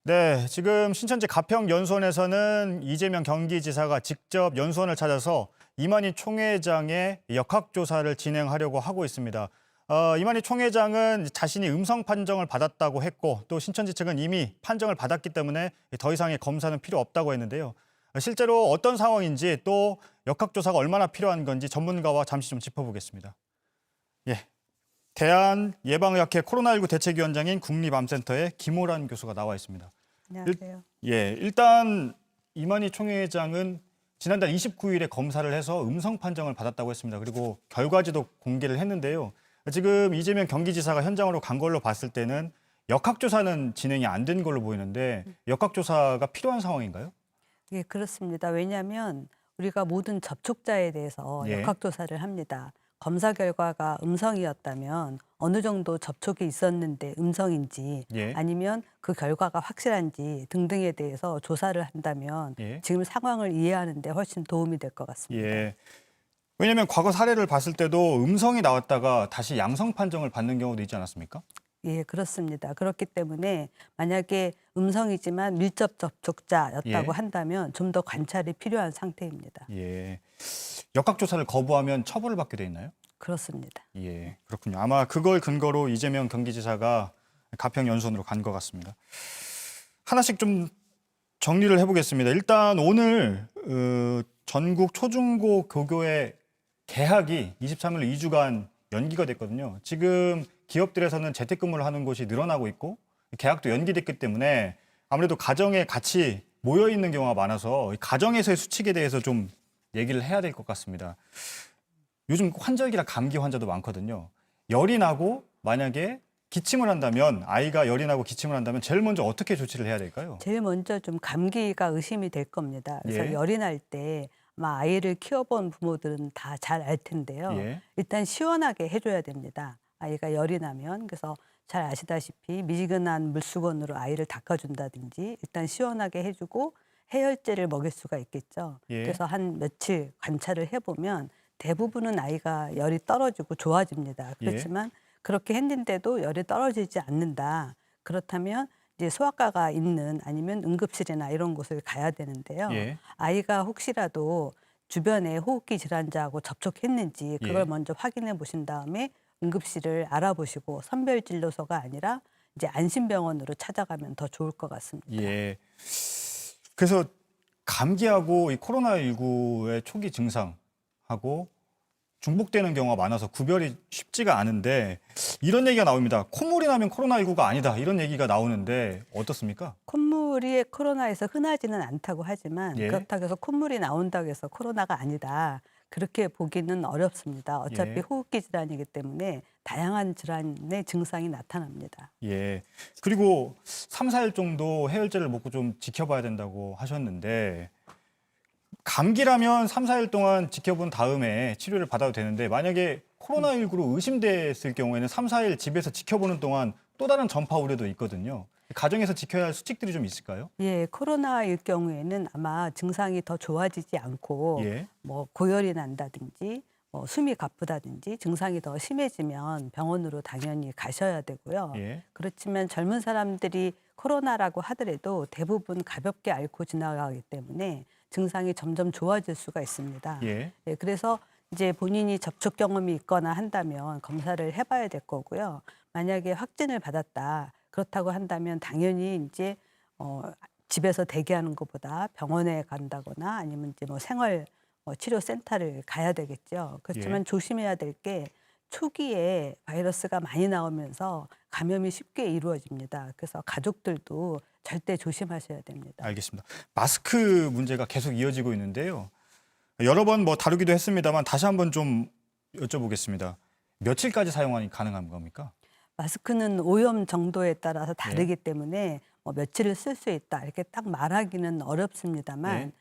네, 지금 신천지 가평연수원에서는 이재명 경기지사가 직접 연수원을 찾아서 이만희 총회장의 역학조사를 진행하려고 하고 있습니다. 이만희 총회장은 자신이 음성 판정을 받았다고 했고 또 신천지 측은 이미 판정을 받았기 때문에 더 이상의 검사는 필요 없다고 했는데요. 실제로 어떤 상황인지 또 역학조사가 얼마나 필요한 건지 전문가와 잠시 좀 짚어보겠습니다. 예, 대한예방의학회 코로나19 대책위원장인 국립암센터의 김호란 교수가 나와 있습니다. 안녕하세요. 일단 이만희 총회장은 지난달 29일에 검사를 해서 음성 판정을 받았다고 했습니다. 그리고 결과지도 공개를 했는데요. 지금 이재명 경기지사가 현장으로 간 걸로 봤을 때는 역학조사는 진행이 안 된 걸로 보이는데 역학조사가 필요한 상황인가요? 예, 그렇습니다. 왜냐하면 우리가 모든 접촉자에 대해서 예. 역학조사를 합니다. 검사 결과가 음성이었다면 어느 정도 접촉이 있었는데 음성인지 예. 아니면 그 결과가 확실한지 등등에 대해서 조사를 한다면 예. 지금 상황을 이해하는 데 훨씬 도움이 될 것 같습니다. 예. 왜냐하면 과거 사례를 봤을 때도 음성이 나왔다가 다시 양성 판정을 받는 경우도 있지 않았습니까? 예, 그렇습니다. 그렇기 때문에 만약에 음성이지만 밀접 접촉자였다고 예. 한다면 좀 더 관찰이 필요한 상태입니다. 예. 역학조사를 거부하면 처벌을 받게 돼 있나요? 그렇습니다. 예, 그렇군요. 아마 그걸 근거로 이재명 경기지사가 가평연수원으로 간 것 같습니다. 하나씩 좀 정리를 해보겠습니다. 일단 오늘 전국 초중고 교교의 개학이 23일로 2주간 연기가 됐거든요. 지금 기업들에서는 재택근무를 하는 곳이 늘어나고 있고 개학도 연기됐기 때문에 아무래도 가정에 같이 모여 있는 경우가 많아서 가정에서의 수칙에 대해서 좀 얘기를 해야 될 것 같습니다. 요즘 환절기라 감기 환자도 많거든요. 열이 나고 만약에 기침을 한다면 아이가 열이 나고 기침을 한다면 제일 먼저 어떻게 조치를 해야 될까요? 제일 먼저 좀 감기가 의심이 될 겁니다. 그래서 예. 열이 날 때 아마 아이를 키워본 부모들은 다 잘 알 텐데요. 예. 일단 시원하게 해줘야 됩니다. 아이가 열이 나면. 그래서 잘 아시다시피 미지근한 물수건으로 아이를 닦아준다든지 일단 시원하게 해주고 해열제를 먹일 수가 있겠죠. 예. 그래서 한 며칠 관찰을 해보면 대부분은 아이가 열이 떨어지고 좋아집니다. 예. 그렇지만 그렇게 했는데도 열이 떨어지지 않는다. 그렇다면 이제 소아과가 있는 아니면 응급실이나 이런 곳을 가야 되는데요. 예. 아이가 혹시라도 주변에 호흡기 질환자하고 접촉했는지 그걸 예. 먼저 확인해 보신 다음에 응급실을 알아보시고 선별진료소가 아니라 이제 안심병원으로 찾아가면 더 좋을 것 같습니다. 예. 그래서 감기하고 이 코로나19의 초기 증상하고 중복되는 경우가 많아서 구별이 쉽지가 않은데 이런 얘기가 나옵니다. 콧물이 나면 코로나19가 아니다. 이런 얘기가 나오는데 어떻습니까? 콧물이 코로나에서 흔하지는 않다고 하지만 예. 그렇다고 해서 콧물이 나온다고 해서 코로나가 아니다. 그렇게 보기는 어렵습니다. 어차피 예. 호흡기 질환이기 때문에 다양한 질환의 증상이 나타납니다. 예. 그리고 3, 4일 정도 해열제를 먹고 좀 지켜봐야 된다고 하셨는데 감기라면 3, 4일 동안 지켜본 다음에 치료를 받아도 되는데 만약에 코로나19로 의심됐을 경우에는 3, 4일 집에서 지켜보는 동안 또 다른 전파 우려도 있거든요. 가정에서 지켜야 할 수칙들이 좀 있을까요? 예, 코로나일 경우에는 아마 증상이 더 좋아지지 않고 예. 뭐 고열이 난다든지 뭐 숨이 가쁘다든지 증상이 더 심해지면 병원으로 당연히 가셔야 되고요. 예. 그렇지만 젊은 사람들이 코로나라고 하더라도 대부분 가볍게 앓고 지나가기 때문에 증상이 점점 좋아질 수가 있습니다. 예. 예, 그래서 이제 본인이 접촉 경험이 있거나 한다면 검사를 해봐야 될 거고요. 만약에 확진을 받았다. 그렇다고 한다면 당연히 이제 집에서 대기하는 것보다 병원에 간다거나 아니면 이제 뭐 생활 치료센터를 가야 되겠죠. 그렇지만 예. 조심해야 될 게 초기에 바이러스가 많이 나오면서 감염이 쉽게 이루어집니다. 그래서 가족들도 절대 조심하셔야 됩니다. 알겠습니다. 마스크 문제가 계속 이어지고 있는데요. 여러 번 뭐 다루기도 했습니다만 다시 한번 좀 여쭤보겠습니다. 며칠까지 사용이 가능한 겁니까? 마스크는 오염 정도에 따라서 예. 다르기 때문에 뭐 며칠을 쓸 수 있다 이렇게 딱 말하기는 어렵습니다만 예.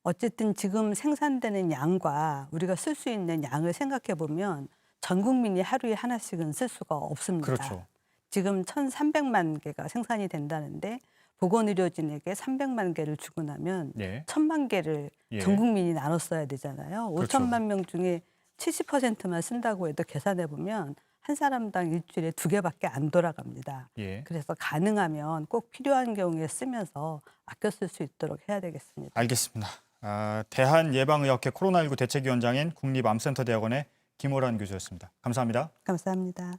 어쨌든 지금 생산되는 양과 우리가 쓸 수 있는 양을 생각해 보면 전 국민이 하루에 하나씩은 쓸 수가 없습니다. 그렇죠. 지금 1,300만 개가 생산이 된다는데 보건의료진에게 300만 개를 주고 나면 예. 1,000만 개를 예. 전 국민이 나눠 써야 되잖아요. 그렇죠. 5천만 명 중에 70%만 쓴다고 해도 계산해 보면 한 사람당 일주일에 2개밖에 안 돌아갑니다. 예. 그래서 가능하면 꼭 필요한 경우에 쓰면서 아껴 쓸 수 있도록 해야 되겠습니다. 알겠습니다. 대한예방의학회 코로나19 대책위원장인 국립암센터대학원의 김호란 교수였습니다. 감사합니다. 감사합니다.